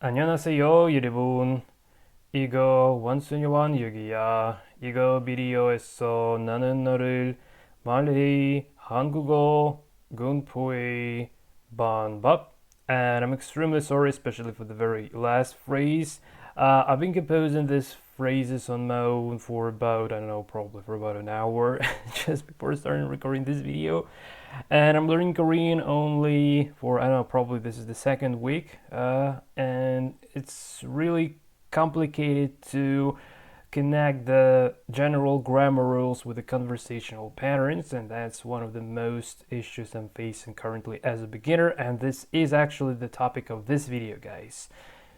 안녕하세요, 여러분. 이거 원순이원 여기야. 이거 비디오에서 나는 너를 말해 한국어 공부의 방법. And I'm extremely sorry, especially for the very last phrase. I've been composing these phrases on my own for about, I don't know, probably for about an hour just before starting recording this video. And I'm learning Korean only for, I don't know, probably this is the second week. And it's really complicated to connect the general grammar rules with the conversational patterns, and that's one of the most issues I'm facing currently as a beginner, and this is actually the topic of this video, guys.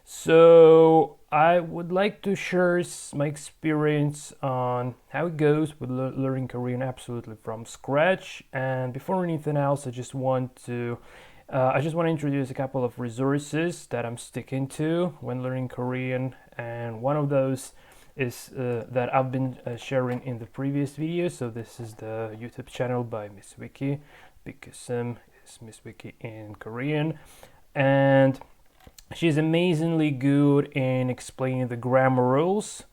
So I would like to share my experience on how it goes with learning Korean absolutely from scratch. And before anything else, I just want to introduce a couple of resources that I'm sticking to when learning Korean, and one of those is that I've been sharing in the previous video. So this is the YouTube channel by Miss Wiki, because is Miss Wiki in Korean, and she's amazingly good in explaining the grammar rules,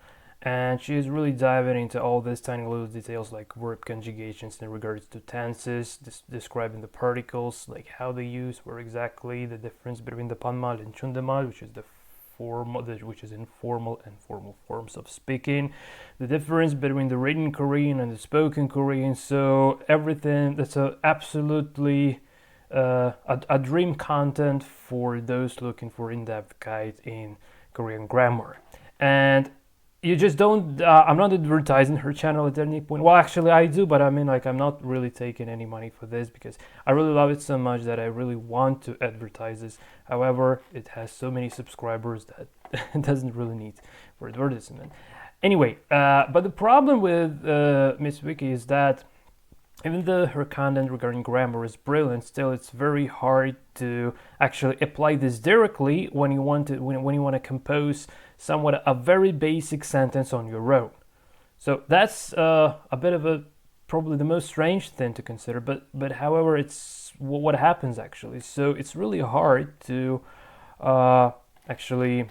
and she's really diving into all these tiny little details like verb conjugations in regards to tenses, describing the particles, like how they use, where exactly the difference between the 반말 and 존댓말, which is the formal, which is informal and formal forms of speaking, the difference between the written Korean and the spoken Korean. So everything that's absolutely a dream content for those looking for in-depth guide in Korean grammar. And you just don't, I'm not advertising her channel at any point. Well, actually I do, but I mean, like, I'm not really taking any money for this because I really love it so much that I really want to advertise this. However, it has so many subscribers that it doesn't really need for advertisement. Anyway, but the problem with Miss Wiki is that even though her content regarding grammar is brilliant, still it's very hard to actually apply this directly when you want to when you want to compose somewhat a very basic sentence on your own. So that's a bit of a probably the most strange thing to consider. But however, it's what happens actually. So it's really hard to actually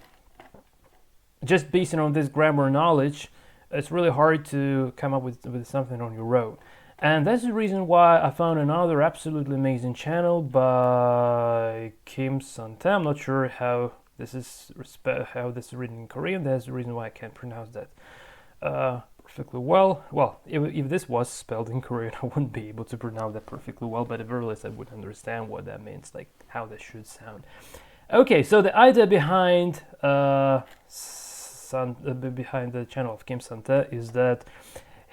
just based on this grammar knowledge. It's really hard to come up with something on your own. And that's the reason why I found another absolutely amazing channel by Kim Sante. I'm not sure how this is written in Korean. That's the reason why I can't pronounce that perfectly well. Well, if this was spelled in Korean, I wouldn't be able to pronounce that perfectly well, but at very least I would understand what that means, like how that should sound. Okay, so the idea behind the channel of Kim Sante is that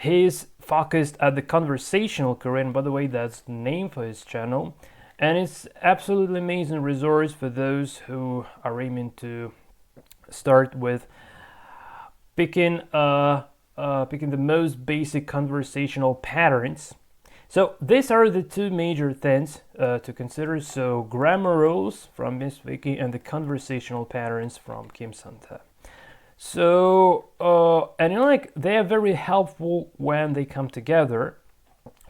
he's focused at the conversational Korean. By the way, that's the name for his channel, and it's absolutely amazing resource for those who are aiming to start with picking the most basic conversational patterns. So these are the two major things to consider. So grammar rules from Miss Vicky and the conversational patterns from Kim Sante. So, and you know, like, they are very helpful when they come together.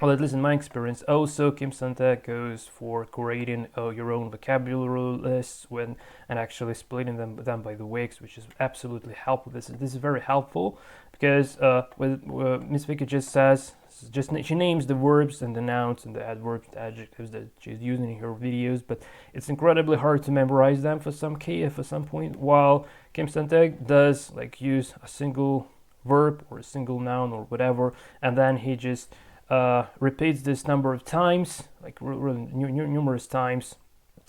Well, at least in my experience. Also, Kim Sante goes for creating your own vocabulary lists and actually splitting them by the weeks, which is absolutely helpful. This is very helpful because with Miss Vicky just says, she names the verbs and the nouns and the adverbs, the adjectives that she's using in her videos, but it's incredibly hard to memorize them for some point. While Kim Sante does like use a single verb or a single noun or whatever, and then he just repeats this number of times, like really numerous times,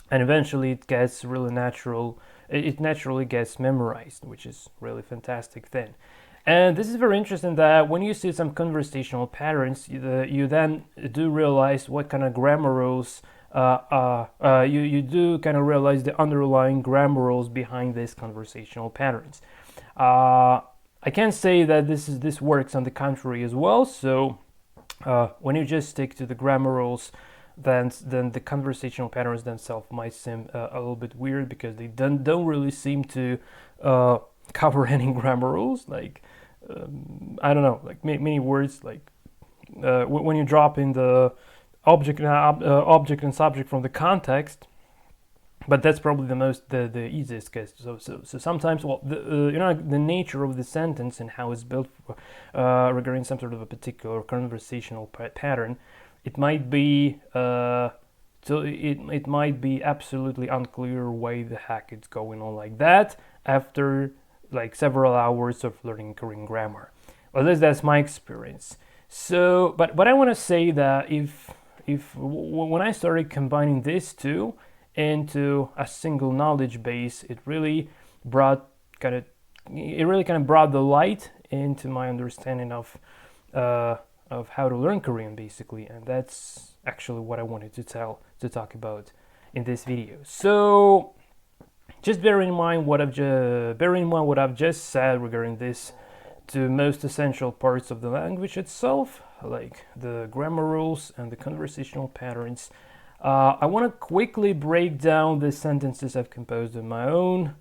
and eventually it gets really natural. It naturally gets memorized, which is really fantastic thing. And this is very interesting that when you see some conversational patterns, you then do realize what kind of grammar rules you do kind of realize the underlying grammar rules behind these conversational patterns. I can't say that this works on the contrary as well. So when you just stick to the grammar rules, then the conversational patterns themselves might seem a little bit weird because they don't really seem to cover any grammar rules. Like I don't know, like many words, like when you drop in the object and subject from the context, but that's probably the easiest case. So sometimes, well, the nature of the sentence and how it's built regarding some sort of a particular conversational pattern, it might be it might be absolutely unclear why the heck it's going on like that after like several hours of learning Korean grammar. Well, at least that's my experience. So, but I want to say that if when I started combining these two into a single knowledge base, it really kind of brought the light into my understanding of how to learn Korean, basically, and that's actually what I wanted to talk about in this video. So just bear in mind what I've just said regarding this two most essential parts of the language itself, like the grammar rules and the conversational patterns. I want to quickly break down the sentences I've composed on my own.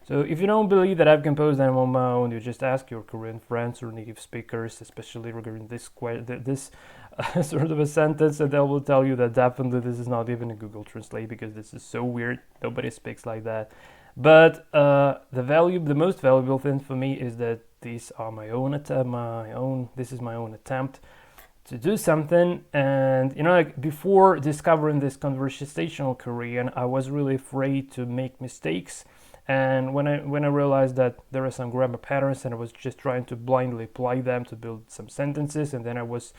So if you don't believe that I've composed them on my own, you just ask your Korean friends or native speakers, especially regarding this sort of a sentence, and they will tell you that definitely this is not even a Google Translate, because this is so weird. Nobody speaks like that. But the most valuable thing for me is that these are this is my own attempt to do something. And like before discovering this conversational Korean, I was really afraid to make mistakes. And when I realized that there are some grammar patterns, and I was just trying to blindly apply them to build some sentences, and then I was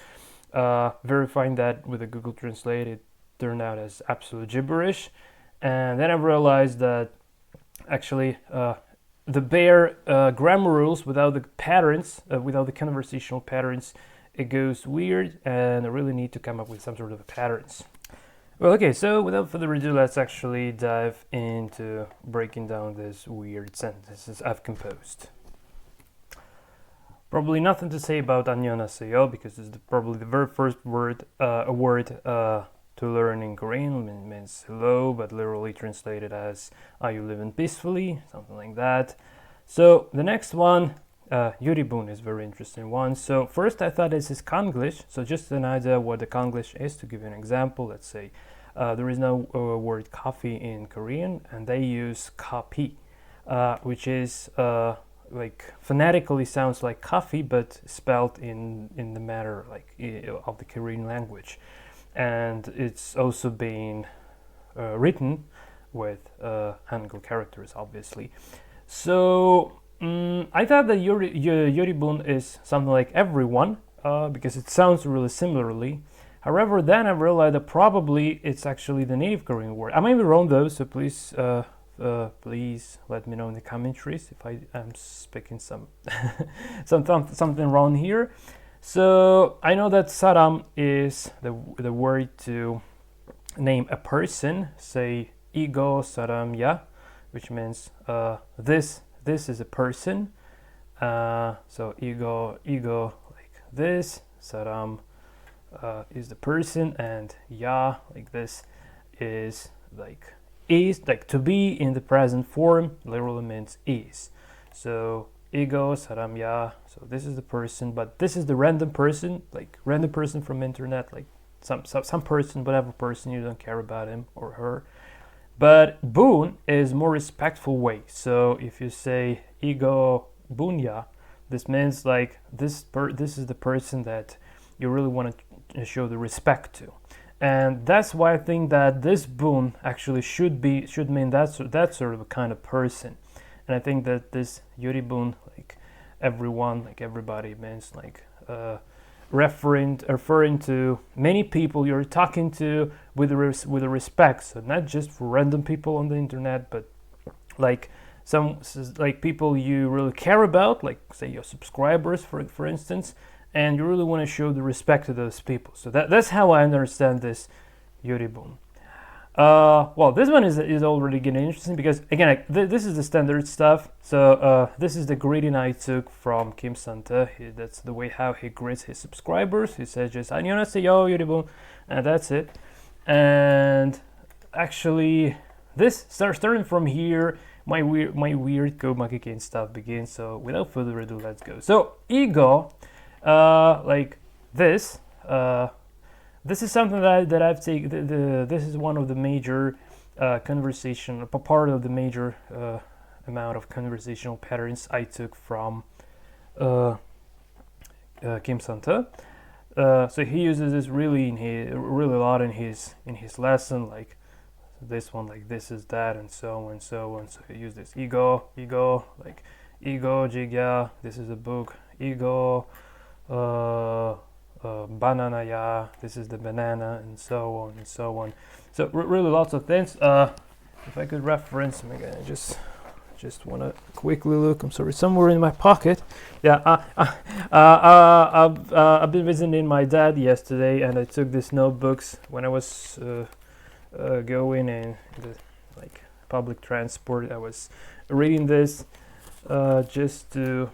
verifying that with a Google Translate, it turned out as absolute gibberish. And then I realized that actually the bare grammar rules without the patterns, without the conversational patterns, it goes weird, and I really need to come up with some sort of patterns. Well, okay, so without further ado, let's actually dive into breaking down these weird sentences I've composed. Probably nothing to say about 안녕하세요, because it's probably the very first word to learn in Korean. It means hello, but literally translated as are you living peacefully, something like that. So the next one, 유리분, is a very interesting one. So first I thought this is Konglish, so just an idea what the Konglish is. To give you an example, let's say there is no word coffee in Korean, and they use kapi, which is like phonetically sounds like coffee, but spelled in the matter like of the Korean language, and it's also being written with Hangul characters, obviously. So I thought that yoribun is something like everyone, because it sounds really similarly. However, then I realized that probably it's actually the native Korean word. I might be wrong though, so please let me know in the commentaries if I am speaking something wrong here. So I know that saram is the word to name a person. Say 이거 사람이야, which means this is a person. So 이거 like this, 사람 is the person, and ya like this is like to be in the present form literally means is. So 이거 사람이야, so this is the person, but this is the random person, like random person from internet, like some person, whatever person, you don't care about him or her. But bun is more respectful way. So if you say 이거 bun야, this means like this is the person that you really want to show the respect to. And that's why I think that this bun actually should mean that sort of a kind of person. And I think that this yoribun, like everyone, like everybody, means like referring to many people you're talking to with a respect. So not just for random people on the internet, but like some like people you really care about, like say your subscribers, for instance, and you really want to show the respect to those people. So that's how I understand this yoribun. Well, this one is already getting interesting because again, this is the standard stuff. So this is the greeting I took from Kim Santa. That's the way how he greets his subscribers. He says just 안녕하세요, yoribun, and that's it. And actually, this starting from here, my weird Komakikin stuff begins. So without further ado, let's go. So ego, like this. This is something that I've taken. This is one of the major conversation, part of the major amount of conversational patterns I took from Kim Santa. So he uses this really really a lot in his lesson, like this one, like this is that, and so on and so on. So he used this ego, like ego jigya, this is a book, ego banana ya, this is the banana, and so on and so on. So really lots of things. If I could reference, I'm gonna just want to quickly look. I'm sorry, somewhere in my pocket. Yeah, I've been visiting my dad yesterday, and I took these notebooks when I was going in the like public transport. I was reading this just to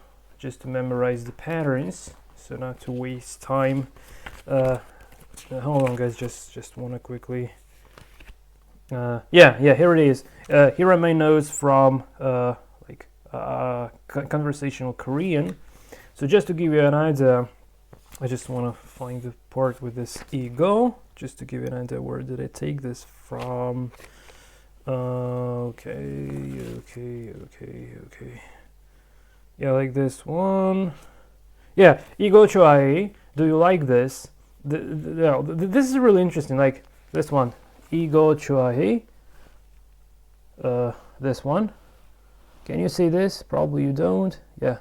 memorize the patterns, so not to waste time. Hold on, guys. Just want to quickly. Yeah, here it is. Here are my notes from conversational Korean. So just to give you an idea, I just want to find the part with this ego, just to give you an idea, where did I take this from? Okay. Yeah, like this one. Yeah, ego 좋아해. Do you like this? This is really interesting. Like this one. ego 좋아해. This one. Can you see this? Probably you don't. Yeah.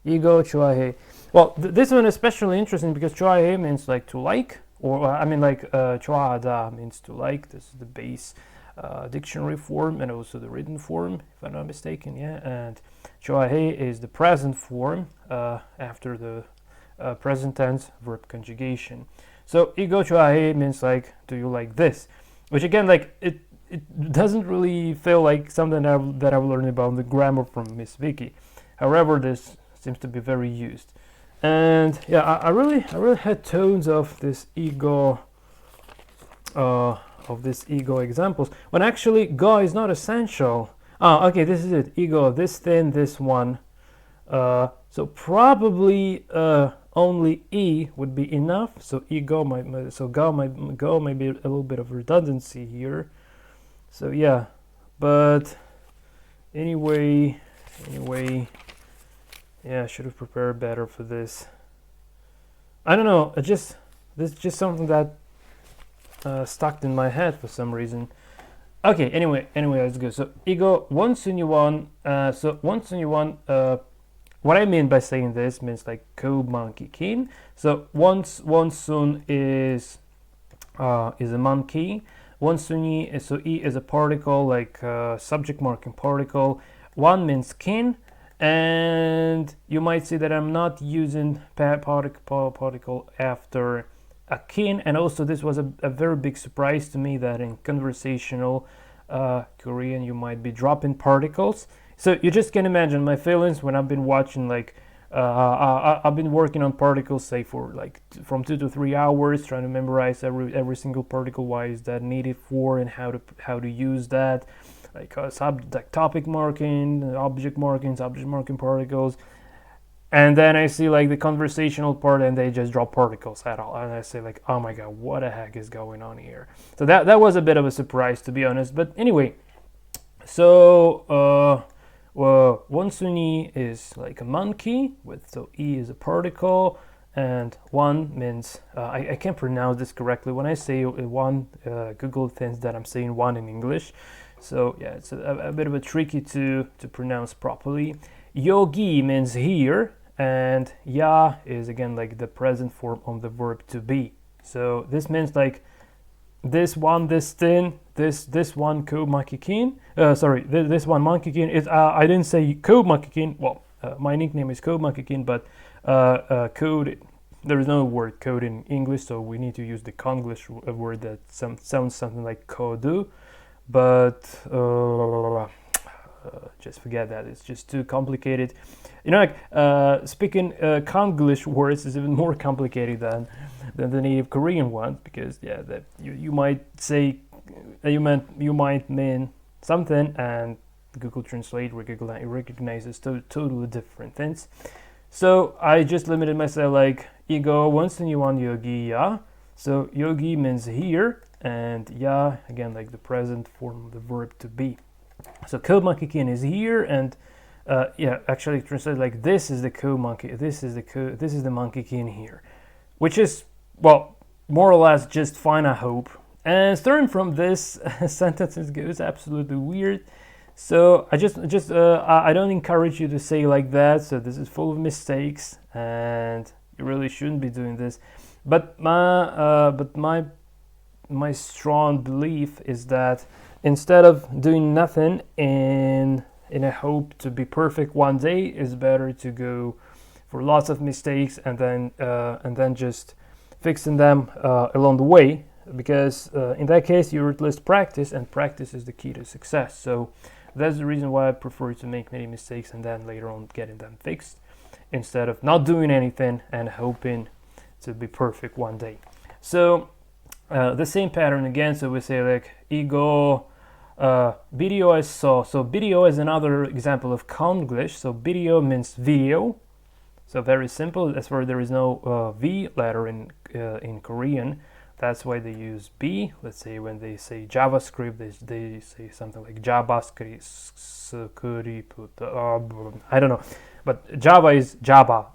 ego 좋아해. Well, this one is especially interesting because 좋아해 means like to like, or I mean like 좋아하다 means to like. This is the base dictionary form and also the written form, if I'm not mistaken. Yeah, and 좋아해 is the present form after the present tense verb conjugation. So ego 좋아해 means like, do you like this? Which again, like it doesn't really feel like something that I've learned about the grammar from Miss Vicky. However, this seems to be very used. And yeah, I really had tones of this ego examples, when actually go is not essential. Okay, this is it. Ego, this thin, this one. So probably only e would be enough. So ego go might be a little bit of redundancy here. So yeah, but anyway, yeah, I should have prepared better for this. I don't know. This is just something that stuck in my head for some reason. Okay. Anyway, let's go. So ego 원순위원. So 원순위원. What I mean by saying this means like monkey kin. So 원순 is a monkey. 원순위 is, so e is a particle, like subject marking particle. One means kin. And you might see that I'm not using particle after a kin. And also this was a very big surprise to me that in conversational Korean you might be dropping particles. So you just can imagine my feelings when I've been watching, like I've been working on particles, say for like from 2 to 3 hours, trying to memorize every single particle, why is that needed for, and how to use that. Like topic marking, object marking particles, and then I see like the conversational part, and they just drop particles at all, and I say like, oh my god, what the heck is going on here? So that was a bit of a surprise, to be honest. But anyway, so 원순위 is like a monkey so e is a particle, and one means I can't pronounce this correctly. When I say one, Google thinks that I'm saying one in English. So yeah, it's a bit of a tricky to pronounce properly. 여기 means here, and ya is again like the present form of the verb to be. So this means like this one, this thing, this one makikin. Sorry, this one makikin is I didn't say makikin. Well, my nickname is makikin, but code. There is no word code in English, so we need to use the Konglish word that sounds something like kodu. But just forget that, it's just too complicated. You know, like speaking Konglish words is even more complicated than the native Korean ones, because yeah, that you might say you might mean something, and Google Translate recognizes totally different things. So I just limited myself like 이거 원순위원 여기야. So 여기 means here, and ya, again, like the present form of the verb to be. So code monkey kin is here, and yeah, actually translate like this is the code monkey, this is the monkey kin here, which is, well, more or less just fine, I hope. And starting from this sentence goes absolutely weird. So I I don't encourage you to say like that. So this is full of mistakes, and you really shouldn't be doing this. But my strong belief is that instead of doing nothing in a hope to be perfect one day, it's better to go for lots of mistakes and then just fixing them along the way, because in that case you at least practice, and practice is the key to success. So that's the reason why I prefer to make many mistakes and then later on getting them fixed, instead of not doing anything and hoping to be perfect one day. So the same pattern again. So we say like 이거 video에서. So video is another example of Konglish. So video means video. So very simple. That's where there is no V letter in Korean. That's why they use B. Let's say when they say JavaScript, they say something like JavaScript. I don't know, but Java is Jabba,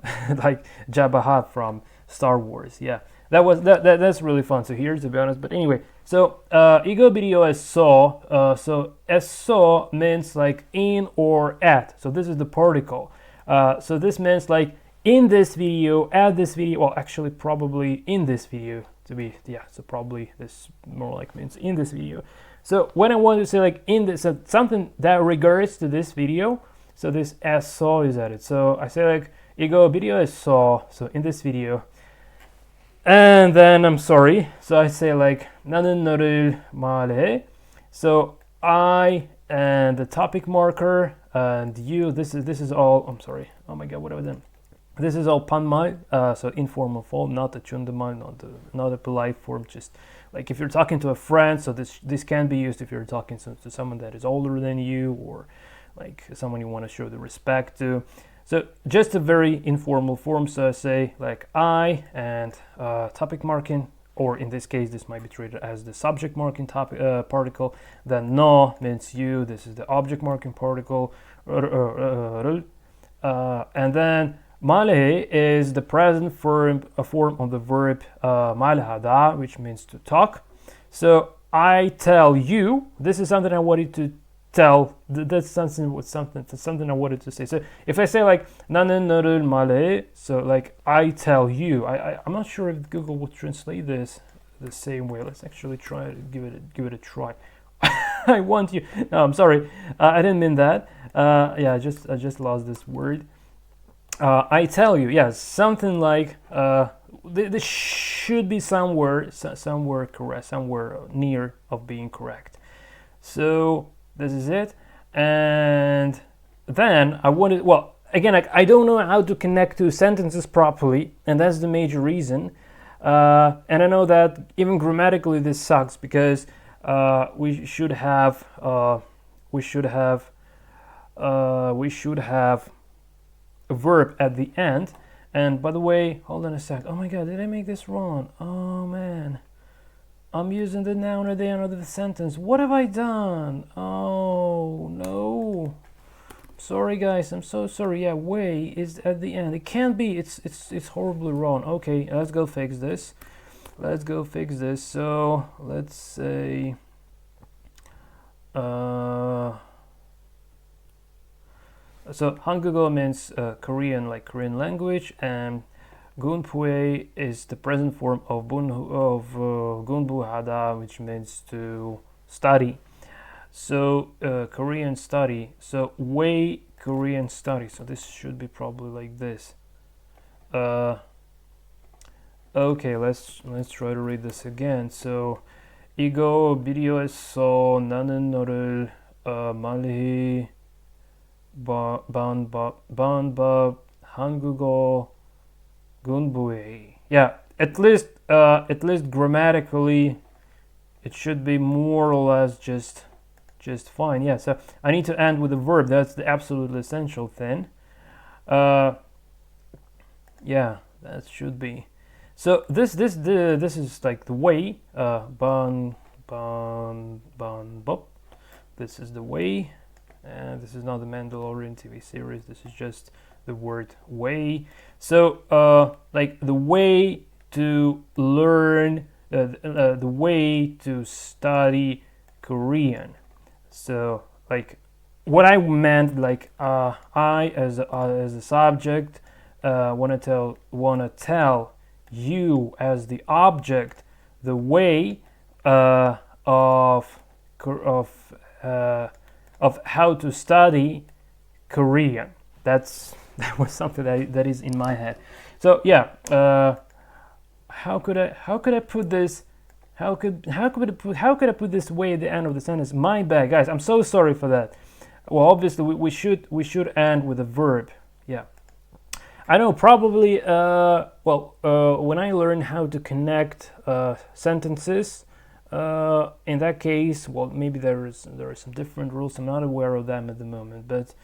like Jabba from Star Wars. Yeah, that's really fun to hear, to be honest. But anyway, so 이거 비디오에서. So 에서 means like in or at. So this is the particle. So this means like in this video, at this video. Well, actually, probably in this video. To be, yeah, so probably this more like means in this video. So when I want to say like in this, so something that regards to this video, so this 에서 is added. So I say like 이거 비디오에서, so in this video. And then I'm sorry, so I say like 나는 너를 말해. So I and the topic marker and you, this is all, I'm sorry, oh my god, what have I done? This is all panmal, so informal form, not a chundemal, not a polite form. Just like if you're talking to a friend, so this can be used if you're talking to someone that is older than you, or like someone you want to show the respect to. So just a very informal form. So I say like I and topic marking, or in this case, this might be treated as the subject marking particle. Then no means you. This is the object marking particle, and then 말해 is the present form of the verb 말하다, which means to talk. So I tell you, this is something I wanted to tell. That's something I wanted to say. So if I say like 나는 너를 말해, so like I tell you, I'm not sure if Google will translate this the same way. Let's actually try to give it a try. I want you. No, I'm sorry. I didn't mean that. Yeah, I just lost this word. I tell you, yes, something like this should be somewhere correct, somewhere near of being correct. So this is it, and then I wanted. Well, again, I don't know how to connect two sentences properly, and that's the major reason. And I know that even grammatically this sucks, because we should have a verb at the end. And by the way, hold on a sec. Oh my god, did I make this wrong? Oh man, I'm using the noun at the end of the sentence. What have I done? Oh no, sorry guys, I'm so sorry. Yeah, way is at the end. It can't be. It's horribly wrong. Okay, let's go fix this. So let's say so 한국어 means Korean, like Korean language, and gunpue is the present form of gun부하다, which means to study. So Korean study. So way Korean study. So this should be probably like this. Okay, let's try to read this again. So 이거 비디오에서 나는 너를 말해. 반밥 한국어 공부해. Yeah, at least grammatically it should be more or less just fine. Yeah, so I need to end with a verb. That's the absolutely essential thing. Yeah, that should be. So this is like the way. Bop. This is the way, and this is not the Mandalorian TV series. This is just the word way. So like the way to learn, the way to study Korean. So like what I meant, like I as a subject wanna tell you as the object the way of how to study Korean. That was something that is in my head. So yeah, how could I put this? How could I put this way at the end of the sentence? My bad, guys. I'm so sorry for that. Well, obviously we should end with a verb. Yeah. I know probably when I learn how to connect sentences, in that case, well, maybe there are some different rules. I'm not aware of them at the moment, but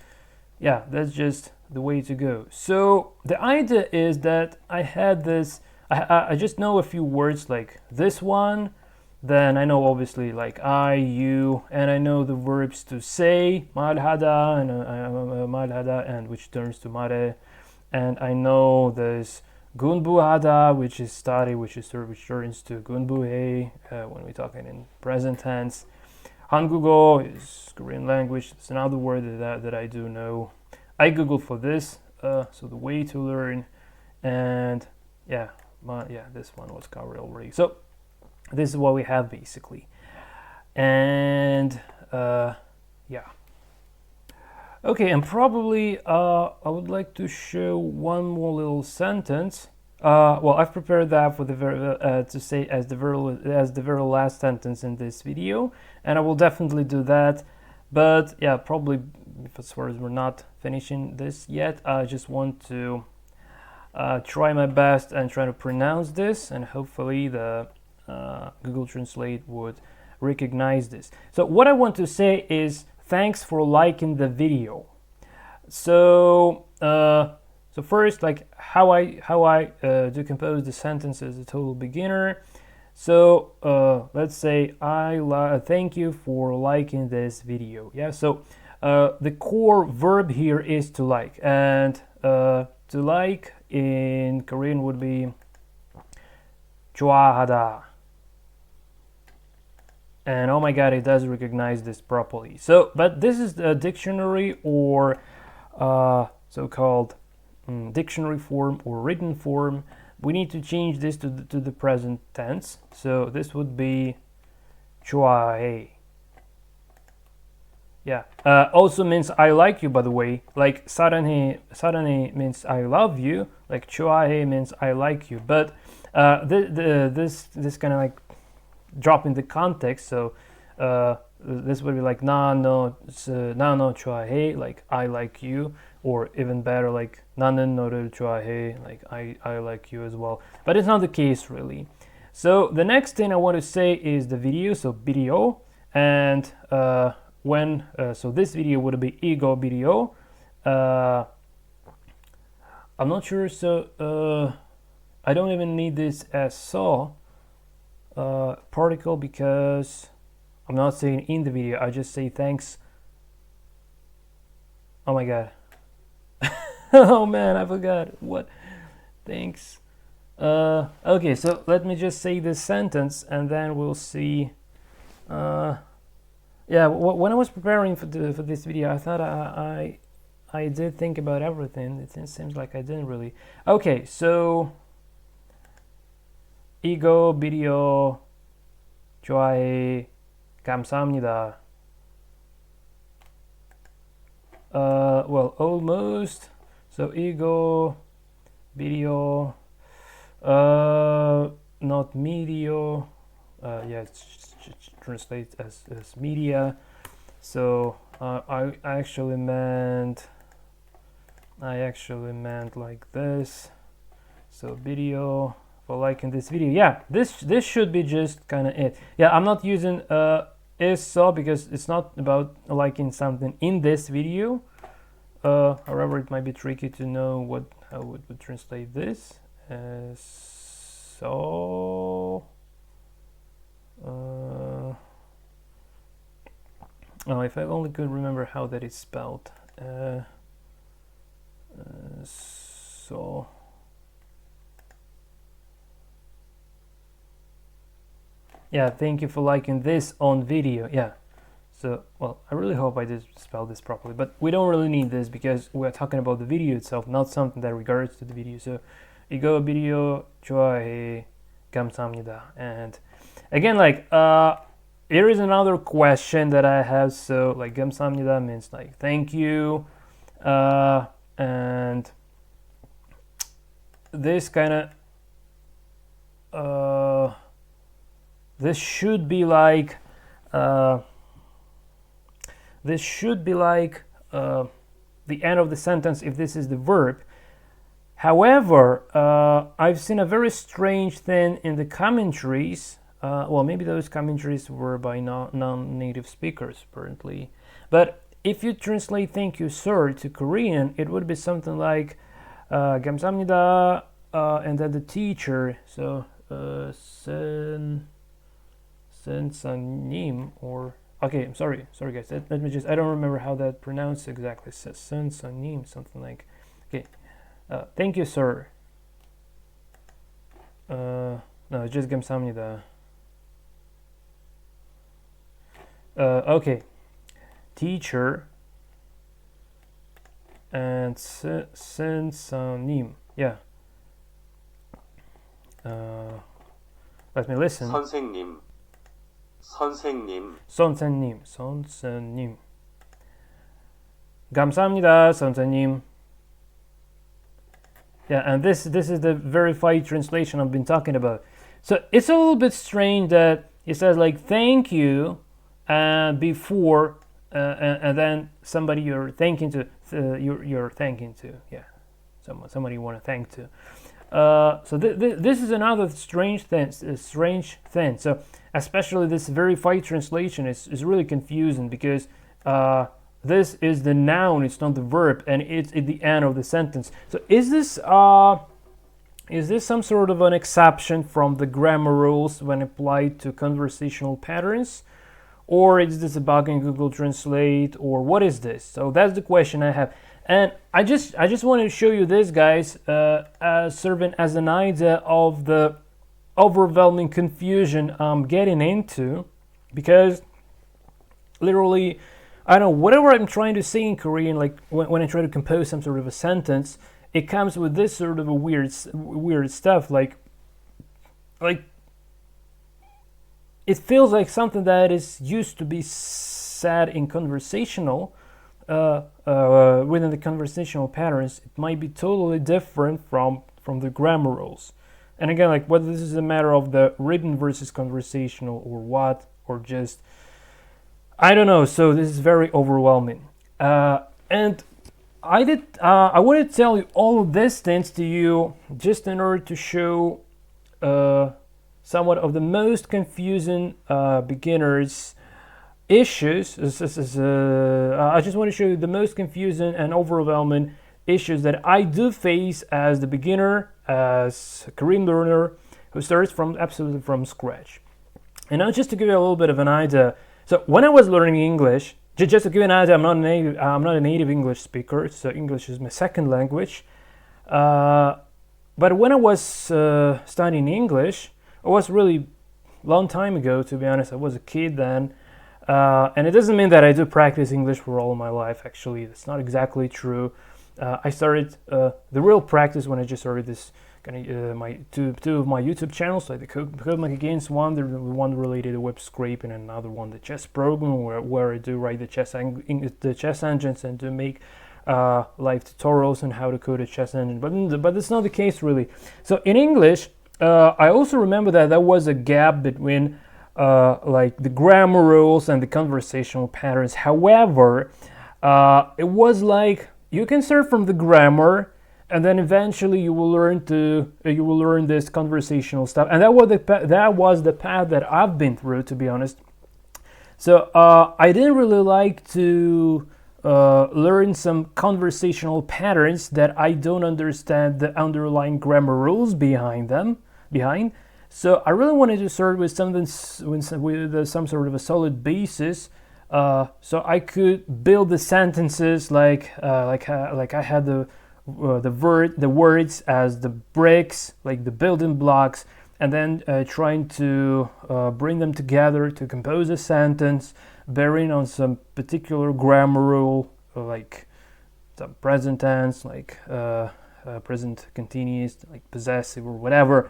yeah, that's just the way to go. So the idea is that I had this. I just know a few words like this one. Then I know obviously like I, you, and I know the verbs to say 말하다 and 말하다, and which turns to 말해. And I know there's 공부하다, which is study, which turns to 공부해 when we're talking in present tense. 한국어 is Korean language. It's another word that I do know. I googled for this, so the way to learn, and yeah, this one was covered already. So this is what we have basically, and yeah. Okay, and probably I would like to show one more little sentence. Well, I've prepared that for the to say as the very last sentence in this video, and I will definitely do that. But yeah, probably as far as we're not finishing this yet, I just want to try my best and try to pronounce this, and hopefully the Google Translate would recognize this. So what I want to say is, thanks for liking the video. So first, like how I decompose the sentence as a total beginner. So let's say thank you for liking this video. Yeah. So the core verb here is to like, and to like in Korean would be 좋아하다. And oh my god, it does recognize this properly. So, but this is the dictionary or so-called dictionary form or written form. We need to change this to the present tense. So this would be 좋아해. Yeah. Also means I like you, by the way. Like 사랑해 means I love you. Like 좋아해 means I like you. But this kind of like drop in the context, so this would be like no 좋아해, like I like you, or even better like 나는 너를 좋아해, like I like you as well. But it's not the case really. So the next thing I want to say is the video, so video, and so this video would be 이거 video. I'm not sure, so I don't even need this as so particle because I'm not saying in the video, I just say thanks. Oh my god. Oh man, I forgot what. Thanks. Okay, so let me just say this sentence and then we'll see. Yeah, when I was preparing for this video, I thought I did think about everything. It seems like I didn't really. Okay, so 이거 비디오 좋아해 감사합니다. Well, almost. So 이거 video, not media. Yeah, it's translates as media. So I actually meant like this. So video. For liking this video. Yeah, this should be just kind of it. Yeah, I'm not using is so because it's not about liking something in this video. However, it might be tricky to know how it would translate this as so. Oh, if I only could remember how that is spelled. So. Yeah, thank you for liking this on video. Yeah. So, well, I really hope I did spell this properly, but we don't really need this because we're talking about the video itself, not something that regards to the video. So, 이거 비디오 좋아해. 감사합니다. And again, like, here is another question that I have. So, like, 감사합니다 means like thank you, and this kind of, this should be like, the end of the sentence if this is the verb. However, I've seen a very strange thing in the commentaries. Well, maybe those commentaries were by non-native speakers, apparently. But if you translate "thank you, sir" to Korean, it would be something like 감사합니다, and then the teacher. So sensa님, or okay, I'm sorry guys. Let me just. I don't remember how that pronounced exactly. Sensanim, something like. Okay. Thank you, sir. No, just 감사합니다. Okay. Teacher and sensa님. Yeah. Let me listen. 선생님. 선생님. 감사합니다, 선생님. Yeah, and this is the verified translation I've been talking about. So it's a little bit strange that it says like thank you before and then somebody you're thanking to, you're thanking to. Yeah, somebody you want to thank to. So this is another strange thing. So especially this verified translation is really confusing because this is the noun, it's not the verb, and it's at the end of the sentence. So is this some sort of an exception from the grammar rules when applied to conversational patterns, or is this a bug in Google Translate, or what is this? So that's the question I have. And I just wanted to show you this, guys, serving as an idea of the overwhelming confusion I'm getting into, because literally, I don't know, whatever I'm trying to say in Korean, like when I try to compose some sort of a sentence, it comes with this sort of a weird stuff, like it feels like something that is used to be said in conversational, within the conversational patterns. It might be totally different from the grammar rules. And again, like whether this is a matter of the written versus conversational or what, or just, I don't know. So this is very overwhelming. And I want to tell you all of these things to you just in order to show somewhat of the most confusing beginners issues. I just want to show you the most confusing and overwhelming issues that I do face as the beginner, as a Korean learner who starts absolutely from scratch. And now, just to give you a little bit of an idea. So when I was learning English, just to give you an idea, I'm not a native English speaker, so English is my second language. But when I was studying English, it was really long time ago, to be honest. I was a kid then. And it doesn't mean that I do practice English for all of my life, actually. That's not exactly true. I started the real practice when I just started this kind of my two of my YouTube channels, like the Code Against one, the one related to web scraping, and another one, the chess program, where I do write the chess engines and to make live tutorials on how to code a chess engine. But that's not the case really. So in English, I also remember that there was a gap between like the grammar rules and the conversational patterns. However, it was like you can start from the grammar, and then eventually you will learn this conversational stuff, and that was the path that I've been through, to be honest. So I didn't really like to learn some conversational patterns that I don't understand the underlying grammar rules behind them. behind. So I really wanted to start with something with some sort of a solid basis, so I could build the sentences like I had the words as the bricks, like the building blocks, and then trying to bring them together to compose a sentence, bearing on some particular grammar rule, like the present tense, like present continuous, like possessive or whatever.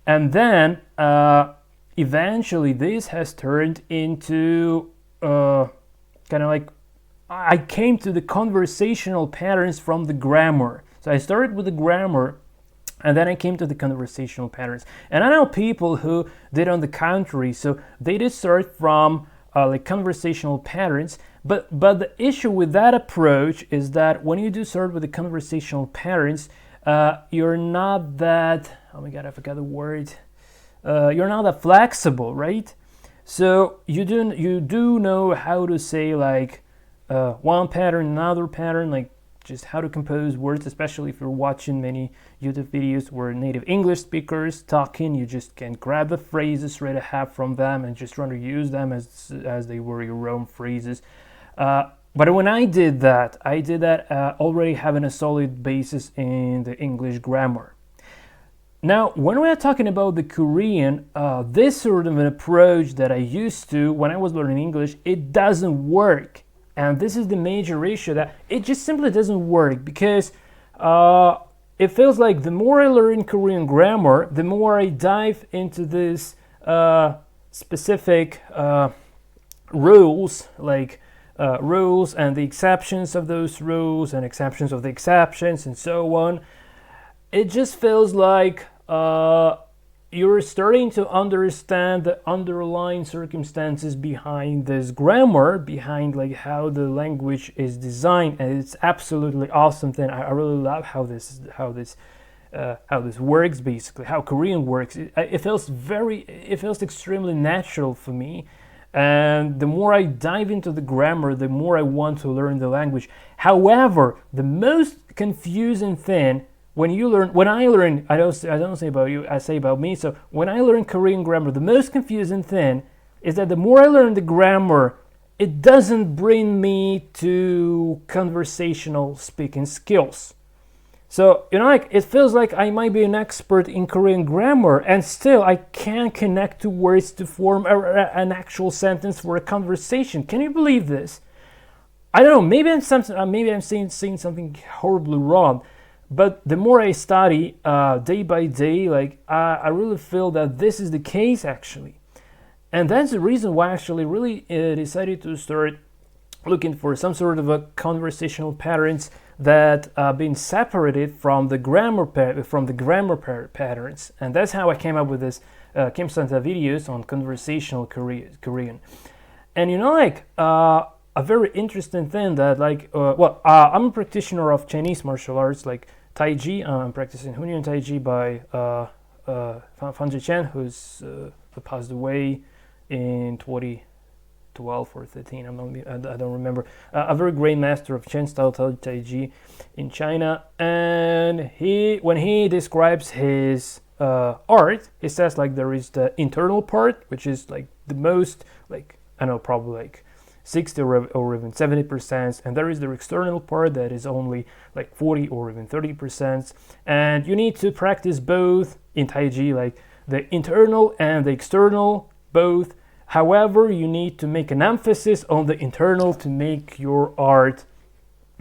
And then eventually this has turned into kind of like I came to the conversational patterns from the grammar. So I started with the grammar, and then I came to the conversational patterns. And I know people who did on the contrary. So they did start from like conversational patterns. But the issue with that approach is that when you do start with the conversational patterns, you're not that, oh my god, I forgot the word. You're not that flexible, right? So you do know how to say like one pattern, another pattern, like just how to compose words, especially if you're watching many YouTube videos where native English speakers talking, you just can grab the phrases right ahead from them and just try to use them as they were your own phrases. But when I did that already having a solid basis in the English grammar. Now, when we're talking about the Korean, this sort of an approach that I used to when I was learning English, it doesn't work. And this is the major issue, that it just simply doesn't work, because it feels like the more I learn Korean grammar, the more I dive into this specific rules, like rules and the exceptions of those rules and exceptions of the exceptions and so on. It just feels like you're starting to understand the underlying circumstances behind this grammar, behind like how the language is designed, and it's absolutely awesome thing. I really love how this works, basically how Korean works. It feels extremely natural for me. And the more I dive into the grammar, the more I want to learn the language. However, the most confusing thing when I learn, I don't say about you, I say about me. So when I learn Korean grammar, the most confusing thing is that the more I learn the grammar, it doesn't bring me to conversational speaking skills. So, like it feels like I might be an expert in Korean grammar, and still I can't connect two words to form an actual sentence for a conversation. Can you believe this? I don't know. Maybe I'm saying something horribly wrong. But the more I study day by day, like I really feel that this is the case actually. And that's the reason why I actually really decided to start looking for some sort of a conversational patterns that been separated from the grammar patterns. And that's how I came up with this Kim Santa videos on conversational Korean. And a very interesting thing that I'm a practitioner of Chinese martial arts like Tai Chi. I'm practicing Hunyuan Tai Chi by Fan Chen, who's passed away in 2012 or 13. I don't remember. A very great master of Chen style Tai Chi in China. And when he describes his art, he says like there is the internal part, which is like the most probably 60 or even 70%, and there is the external part that is only like 40 or even 30%, and you need to practice both in Tai Chi, like the internal and the external both. However, you need to make an emphasis on the internal to make your art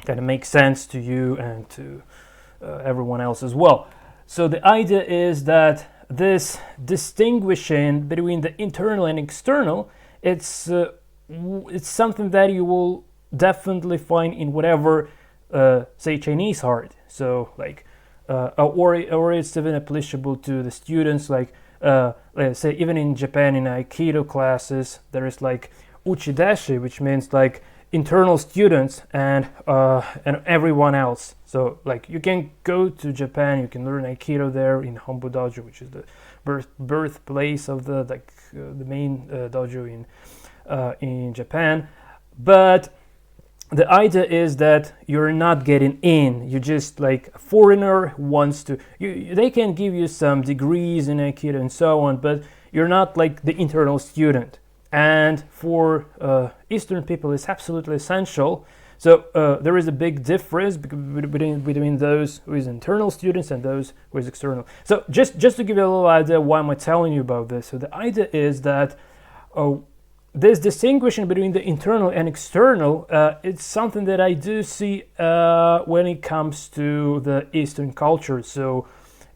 kind of make sense to you and to everyone else as well. So the idea is that this distinguishing between the internal and external, it's something that you will definitely find in whatever, say, Chinese art. So, or it's even applicable to the students. Let's say, even in Japan, in Aikido classes, there is like uchideshi, which means like internal students and everyone else. So, like, you can go to Japan, you can learn Aikido there in Hombu Dojo, which is the birthplace of the main dojo in Japan. But the idea is that you're not getting in. You're just like a foreigner who wants to. They can give you some degrees in Aikido and so on, but you're not like the internal student. And for Eastern people, it's absolutely essential. So there is a big difference between those who is internal students and those who is external. So just to give you a little idea, why am I telling you about this? So the idea is that this distinguishing between the internal and external, it's something that I do see when it comes to the Eastern culture. So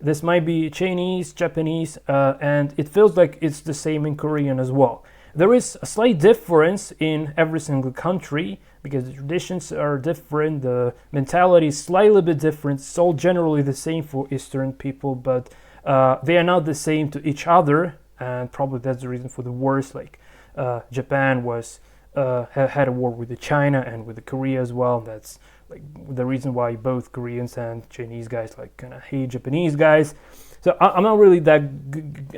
this might be Chinese, Japanese, and it feels like it's the same in Korean as well. There is a slight difference in every single country because the traditions are different, the mentality is slightly bit different. It's all generally the same for Eastern people, but they are not the same to each other, and probably that's the reason for the wars. Like Japan was had a war with the China and with the Korea as well. That's like the reason why both Koreans and Chinese guys like kind of hate Japanese guys. So I'm not really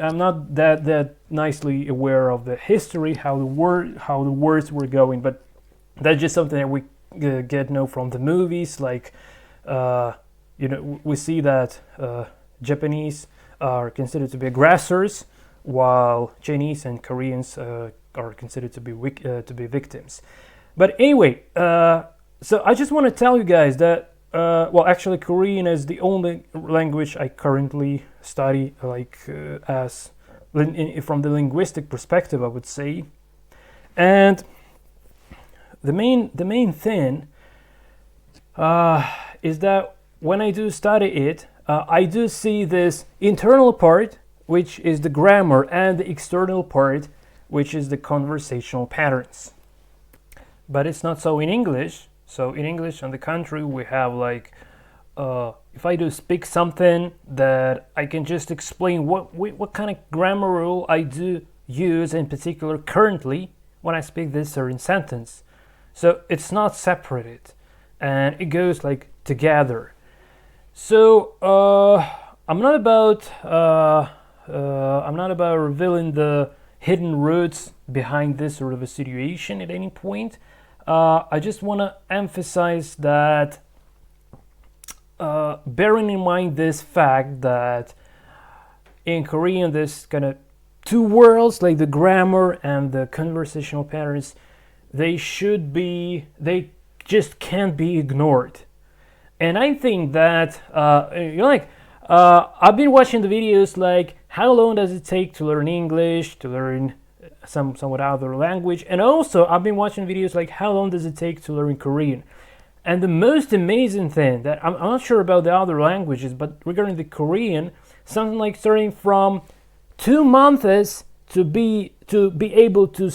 I'm not that nicely aware of the history, how the wars were going, but that's just something that we get know from the movies. Like we see that Japanese are considered to be aggressors, while Chinese and Koreans are considered to be victims. But anyway, so I just want to tell you guys that actually Korean is the only language I currently study, like from the linguistic perspective, I would say. And the main thing is that when I do study it, I do see this internal part, which is the grammar, and the external part, which is the conversational patterns. But it's not so in English. So in English, on the contrary, we have like, if I do speak something, that I can just explain what kind of grammar rule I do use in particular currently when I speak this certain sentence. So it's not separated, and it goes like together. So I'm not about revealing the hidden roots behind this sort of a situation at any point. I just want to emphasize that bearing in mind this fact that in Korean there's kind of two worlds, like the grammar and the conversational patterns, they just can't be ignored. And I think that I've been watching the videos like how long does it take to learn English, to learn somewhat other language, and also I've been watching videos like how long does it take to learn Korean. And the most amazing thing that I'm not sure about the other languages, but regarding the Korean, something like starting from 2 months to be able to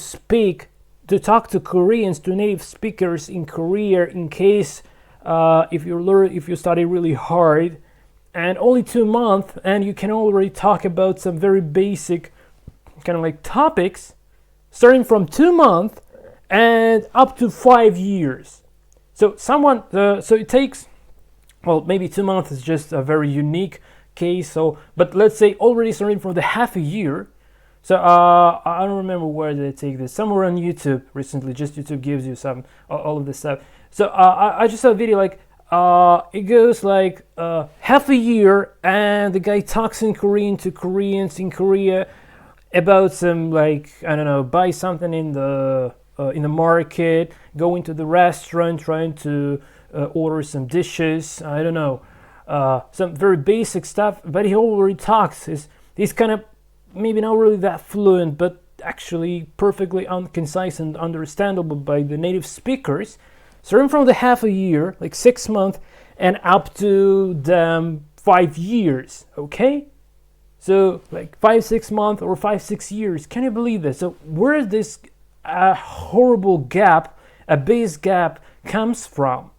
talk to Koreans, to native speakers in Korea, in case if you study really hard, and only 2 months, and you can already talk about some very basic kind of like topics, starting from 2 months and up to 5 years. So so it takes, well, maybe 2 months is just a very unique case. So, but let's say already starting from the half a year. So I don't remember where did I take this. Somewhere on YouTube recently. Just YouTube gives you all of this stuff. So I just saw a video like it goes like half a year, and the guy talks in Korean to Koreans in Korea about some, like, I don't know, buy something in the market, go into the restaurant, trying to order some dishes, I don't know, some very basic stuff, but he already talks. He's kind of maybe not really that fluent, but actually perfectly concise and understandable by the native speakers, starting from the half a year, like 6 months, and up to 5 years, okay? So like 5-6 months or 5-6 years. Can you believe this? So where is this horrible gap, a base gap, comes from?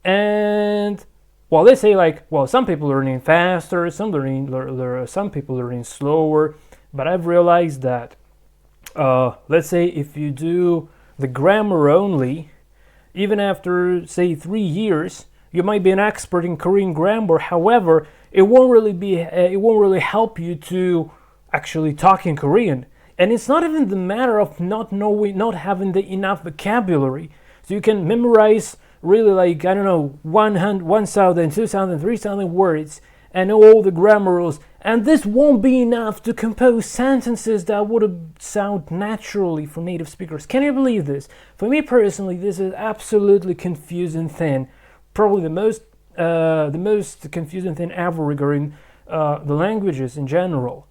And well, they say like, well, some people learning faster, some people learning slower. But I've realized that, let's say if you do the grammar only, even after say 3 years, you might be an expert in Korean grammar. However, it won't really help you to actually talk in Korean. And it's not even the matter of not having the enough vocabulary. So you can memorize really like, I don't know, 1,000, 2,000, 3,000 words and know all the grammar rules. And this won't be enough to compose sentences that would sound naturally for native speakers. Can you believe this? For me personally, this is absolutely confusing thing. Probably the most confusing thing ever regarding the languages in general.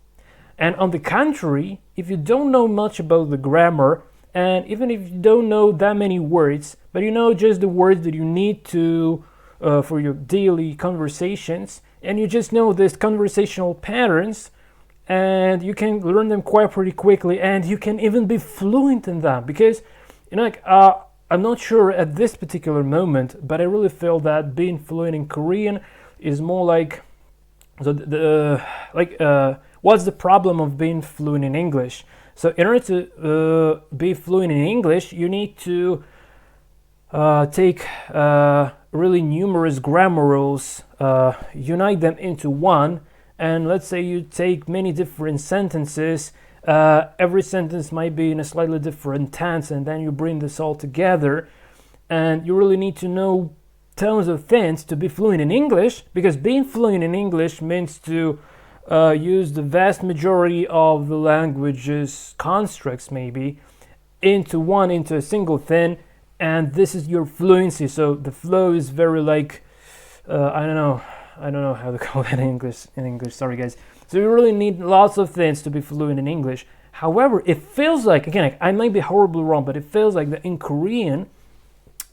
And on the contrary, if you don't know much about the grammar, and even if you don't know that many words, but you know just the words that you need to for your daily conversations, and you just know these conversational patterns, and you can learn them quite pretty quickly, and you can even be fluent in them. Because I'm not sure at this particular moment, but I really feel that being fluent in Korean is more like what's the problem of being fluent in English? So in order to be fluent in English, you need to take really numerous grammar rules, unite them into one, and let's say you take many different sentences. Every sentence might be in a slightly different tense, and then you bring this all together, and you really need to know tons of things to be fluent in English, because being fluent in English means to use the vast majority of the language's constructs maybe into a single thing, and this is your fluency. So the flow is very like I don't know how to call that in English, sorry guys. So you really need lots of things to be fluent in English. However, it feels like, again, I might be horribly wrong, but it feels like that in Korean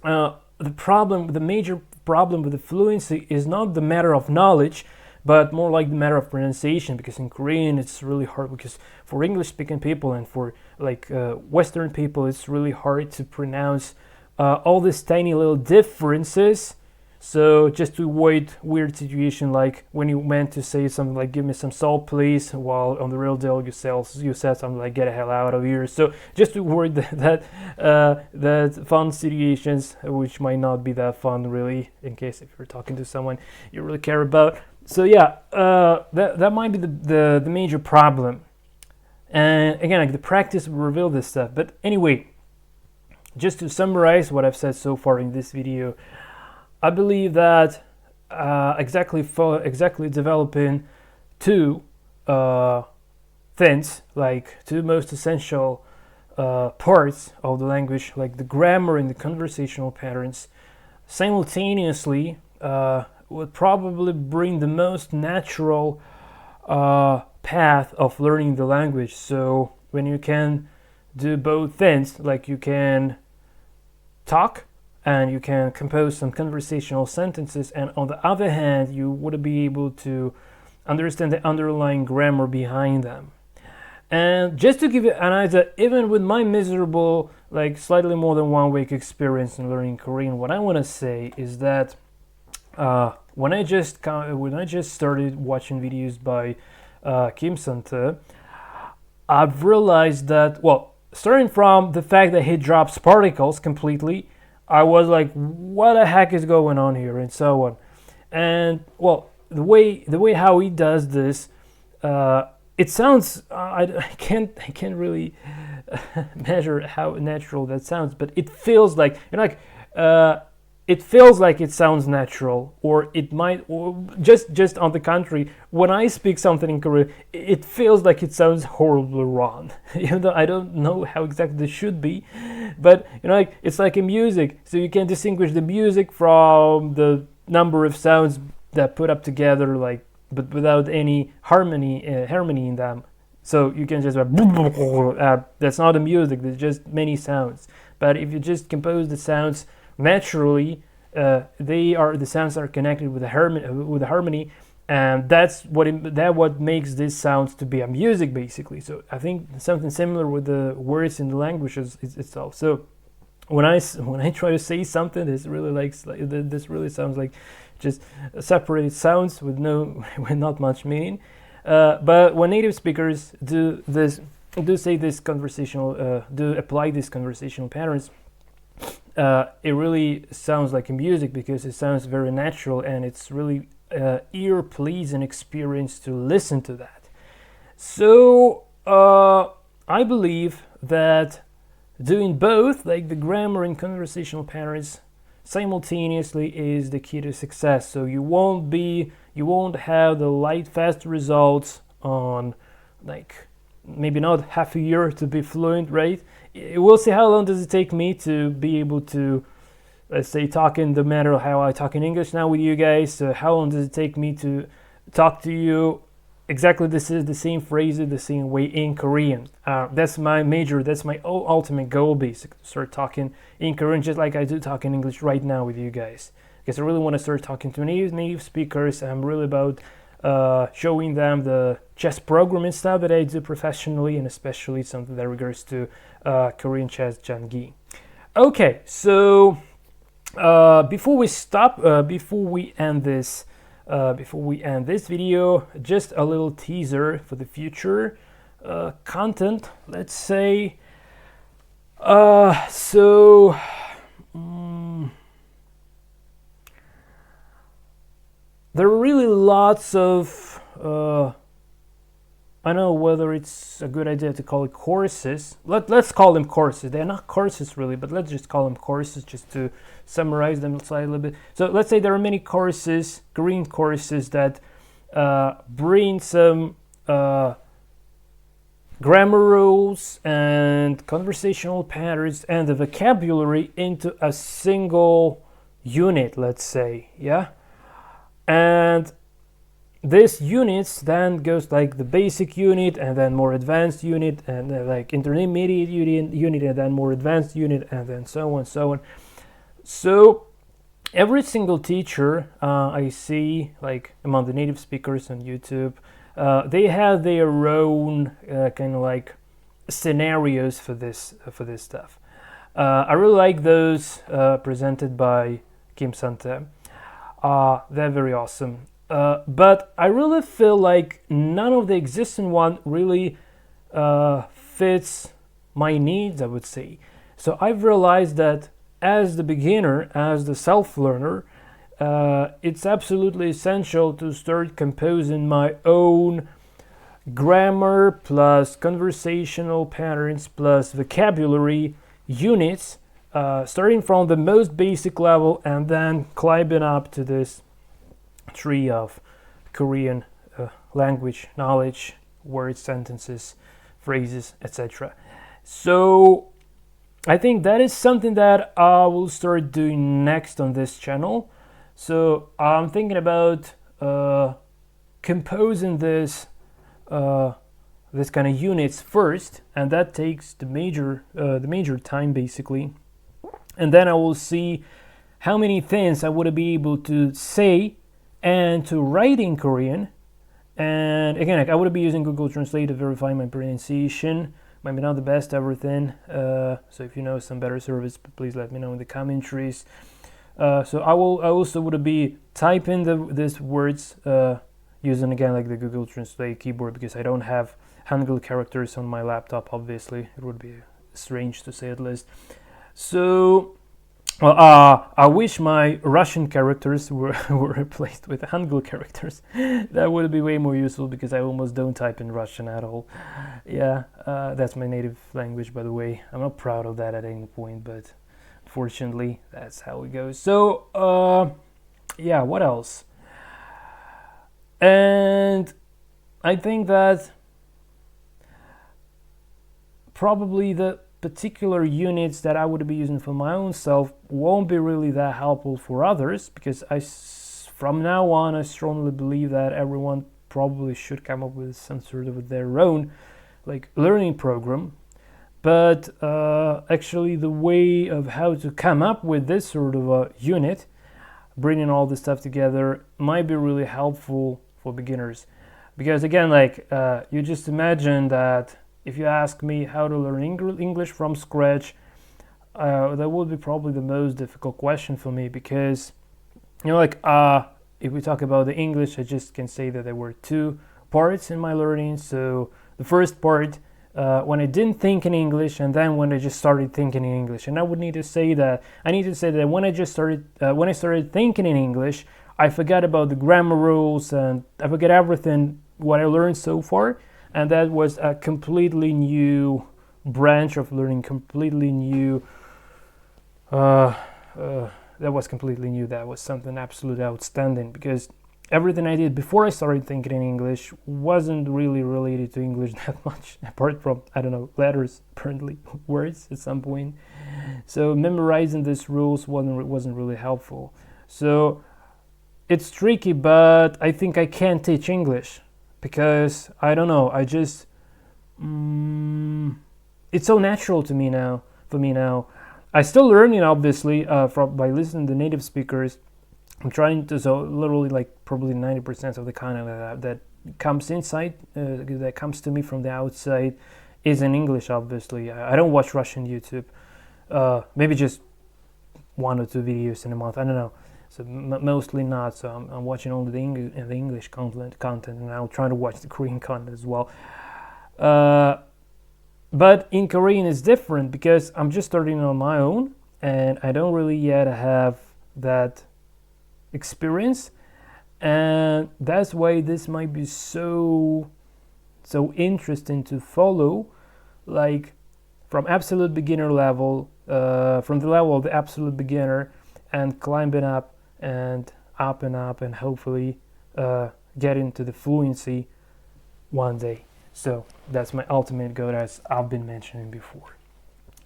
the major problem with the fluency is not the matter of knowledge, but more like the matter of pronunciation. Because in Korean it's really hard, because for English speaking people and for like Western people, it's really hard to pronounce all these tiny little differences. So just to avoid weird situation, like when you meant to say something like "give me some salt, please," while on the real deal you said something like "get the hell out of here." So just to avoid that fun situations, which might not be that fun really, in case if you're talking to someone you really care about. So yeah, that might be the major problem. And again, like the practice will reveal this stuff. But anyway, just to summarize what I've said so far in this video, I believe that exactly developing two things, like two most essential parts of the language, like the grammar and the conversational patterns, simultaneously would probably bring the most natural path of learning the language. So when you can do both things, like you can talk and you can compose some conversational sentences, and on the other hand you would be able to understand the underlying grammar behind them. And just to give you an idea, even with my miserable, like slightly more than 1 week experience in learning Korean, what I want to say is that when I just started watching videos by Kim Sun-tae, I've realized that, well, starting from the fact that he drops particles completely, I was like, what the heck is going on here, and so on. And well, the way how he does this, it sounds, I can't really measure how natural that sounds, but it feels like, it feels like it sounds natural, or it might, or just on the contrary, when I speak something in Korean, it feels like it sounds horribly wrong. Even though I don't know how exactly this should be, but it's like in music, so you can distinguish the music from the number of sounds that put up together, like, but without any harmony in them. So you can just that's not the music, there's just many sounds. But if you just compose the sounds naturally, the sounds are connected with the harmony, and that's what makes these sounds to be a music, basically. So I think something similar with the words in the languages itself. So when I try to say something, this really sounds like just separate sounds with not much meaning. But when native speakers do apply these conversational patterns, it really sounds like a music, because it sounds very natural, and it's really ear-pleasing experience to listen to that. So I believe that doing both, like the grammar and conversational patterns, simultaneously is the key to success. So you won't have the light fast results on like maybe not half a year to be fluent, right? We'll see how long does it take me to be able to, let's say, talk in the manner of how I talk in English now with you guys. So how long does it take me to talk to you exactly the same phrases, the same way in Korean? That's my ultimate goal, basically, to start talking in Korean just like I do talk in English right now with you guys. Because I really want to start talking to native speakers. I'm really about showing them the chess programming stuff that I do professionally, and especially something that regards to Korean chess jangi. Okay, so before we end this video, just a little teaser for the future content. Let's say, there are really lots of, I don't know whether it's a good idea to call it courses. Let's call them courses. They're not courses really, but let's just call them courses just to summarize them slightly a little bit. So let's say there are many courses, Korean courses, that bring some grammar rules and conversational patterns and the vocabulary into a single unit, let's say, yeah? And this units then goes like the basic unit, and then more advanced unit, and then like intermediate unit, and then more advanced unit, and then so on. So every single teacher I see, like among the native speakers on YouTube, they have their own kind of like scenarios for this stuff. I really like those presented by Kim Sante. They're very awesome. But I really feel like none of the existing one really fits my needs, I would say. So I've realized that as the beginner, as the self-learner, it's absolutely essential to start composing my own grammar plus conversational patterns plus vocabulary units, starting from the most basic level and then climbing up to this tree of Korean language knowledge, words, sentences, phrases, etc. So I think that is something that I will start doing next on this channel. So I'm thinking about composing this kind of units first, and that takes the major time basically. And then I will see how many things I would be able to say and to write in Korean. And again, like, I would be using Google Translate to verify my pronunciation. Might be not the best everything. So if you know some better service, please let me know in the commentaries. So I also would be typing these words using again like the Google Translate keyboard, because I don't have Hangul characters on my laptop. Obviously, it would be strange to say at least. So I wish my Russian characters were replaced with Hangul characters. That would be way more useful, because I almost don't type in Russian at all. Yeah, that's my native language, by the way. I'm not proud of that at any point, but unfortunately, that's how it goes. So, yeah, what else? And I think that probably the particular units that I would be using for my own self won't be really that helpful for others, because from now on I strongly believe that everyone probably should come up with some sort of their own like learning program. But actually the way of how to come up with this sort of a unit, bringing all this stuff together, might be really helpful for beginners. Because again, like you just imagine that if you ask me how to learn English from scratch, that would be probably the most difficult question for me, because, you know, like if we talk about the English, I just can say that there were two parts in my learning. So the first part, when I didn't think in English, and then when I just started thinking in English. And I would need to say that when I started thinking in English, I forgot about the grammar rules and I forgot everything what I learned so far. And that was a completely new branch of learning, completely new. That was completely new. That was something absolutely outstanding, because everything I did before I started thinking in English wasn't really related to English that much, apart from, I don't know, letters, apparently, words at some point. So memorizing these rules wasn't really helpful. So it's tricky, but I think I can teach English, because I don't know, I just it's so natural to me now. For me now, I still learning, obviously, by listening to native speakers. I'm trying to, so literally like probably 90% of the content that comes inside, that comes to me from the outside, is in English. Obviously, I don't watch Russian YouTube. Maybe just 1 or 2 videos in a month. I don't know. So mostly not. So I'm watching only the English content, and I'm trying to watch the Korean content as well. But in Korean it's different, because I'm just starting on my own, and I don't really yet have that experience, and that's why this might be so interesting to follow, like from absolute beginner level, from the level of the absolute beginner, and climbing up and up and up, and hopefully get into the fluency one day. So that's my ultimate goal, as I've been mentioning before.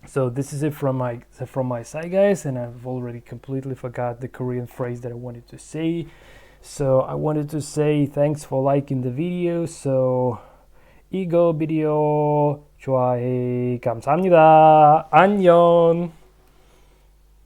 So this is it from my side, guys, and I've already completely forgot the Korean phrase that I wanted to say. So I wanted to say thanks for liking the video. So 이거 비디오 좋아해 감사합니다. 안녕.